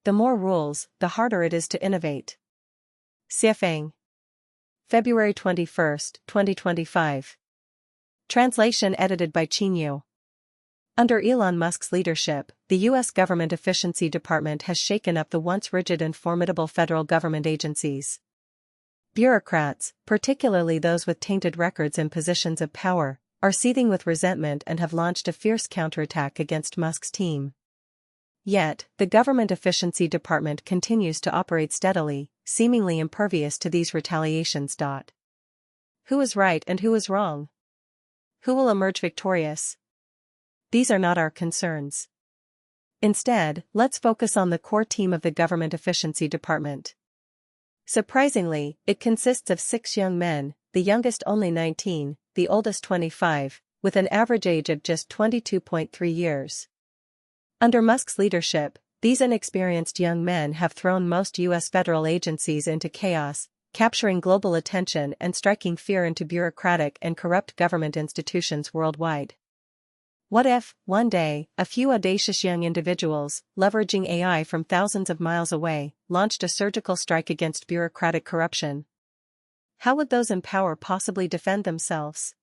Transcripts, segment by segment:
the more rules, the harder it is to innovate. Xiefeng. February 21, 2025. Translation edited by Chinyu. Under Elon Musk's leadership, the U.S. Government Efficiency Department has shaken up the once rigid and formidable federal government agencies. Bureaucrats, particularly those with tainted records in positions of power, are seething with resentment and have launched a fierce counterattack against Musk's team. Yet, the Government Efficiency Department continues to operate steadily, seemingly impervious to these retaliations. Who is right and who is wrong? Who will emerge victorious? These are not our concerns. Instead, let's focus on the core team of the Government Efficiency Department. Surprisingly, it consists of 6 young men, the youngest only 19, the oldest 25, with an average age of just 22.3 years. Under Musk's leadership, these inexperienced young men have thrown most U.S. federal agencies into chaos, capturing global attention and striking fear into bureaucratic and corrupt government institutions worldwide. What if, one day, a few audacious young individuals, leveraging AI from thousands of miles away, launched a surgical strike against bureaucratic corruption? How would those in power possibly defend themselves?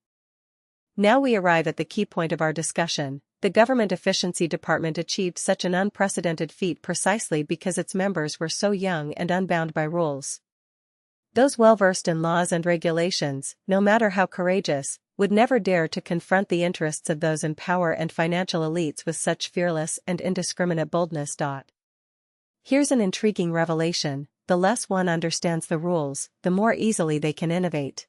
Now we arrive at the key point of our discussion. The Government Efficiency Department achieved such an unprecedented feat precisely because its members were so young and unbound by rules. Those well-versed in laws and regulations, no matter how courageous, would never dare to confront the interests of those in power and financial elites with such fearless and indiscriminate boldness. Here's an intriguing revelation: the less one understands the rules, the more easily they can innovate.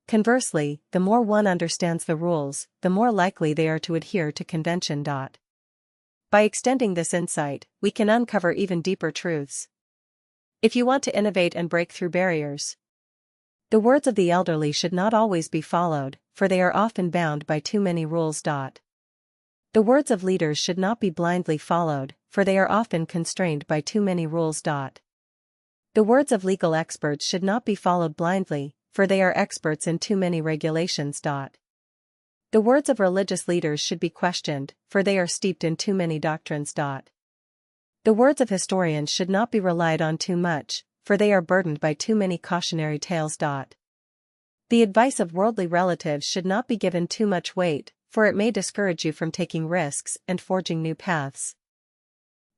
Conversely, the more one understands the rules, the more likely they are to adhere to convention. By extending this insight, we can uncover even deeper truths. If you want to innovate and break through barriers, the words of the elderly should not always be followed, for they are often bound by too many rules. The words of leaders should not be blindly followed, for they are often constrained by too many rules. The words of legal experts should not be followed blindly, for they are experts in too many regulations. The words of religious leaders should be questioned, for they are steeped in too many doctrines. The words of historians should not be relied on too much, for they are burdened by too many cautionary tales. The advice of worldly relatives should not be given too much weight, for it may discourage you from taking risks and forging new paths.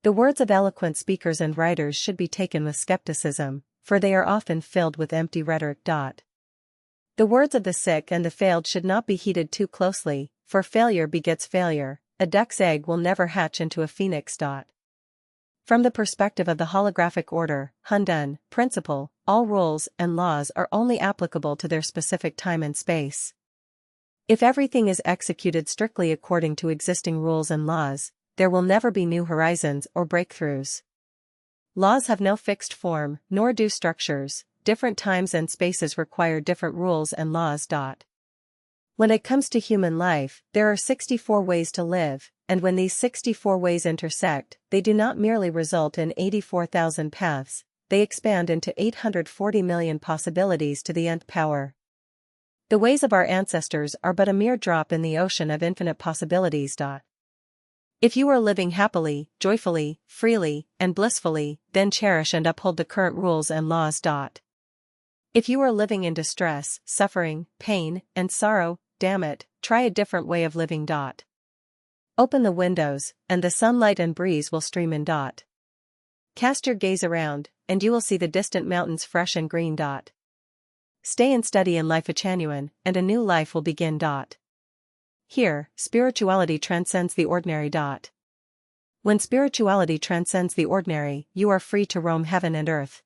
The words of eloquent speakers and writers should be taken with skepticism, for they are often filled with empty rhetoric. The words of the sick and the failed should not be heeded too closely, for failure begets failure. A duck's egg will never hatch into a phoenix. From the perspective of the holographic order, Hundun, principle, all rules and laws are only applicable to their specific time and space. If everything is executed strictly according to existing rules and laws, there will never be new horizons or breakthroughs. Laws have no fixed form, nor do structures. Different times and spaces require different rules and laws. When it comes to human life, there are 64 ways to live, and when these 64 ways intersect, they do not merely result in 84,000 paths, they expand into 840 million possibilities to the nth power. The ways of our ancestors are but a mere drop in the ocean of infinite possibilities. If you are living happily, joyfully, freely, and blissfully, then cherish and uphold the current rules and laws. If you are living in distress, suffering, pain, and sorrow, damn it, try a different way of living. Open the windows, and the sunlight and breeze will stream in. Cast your gaze around, and you will see the distant mountains fresh and green. Stay and study in Lifechanyuan, and a new life will begin. Here, spirituality transcends the ordinary. When spirituality transcends the ordinary, you are free to roam heaven and earth.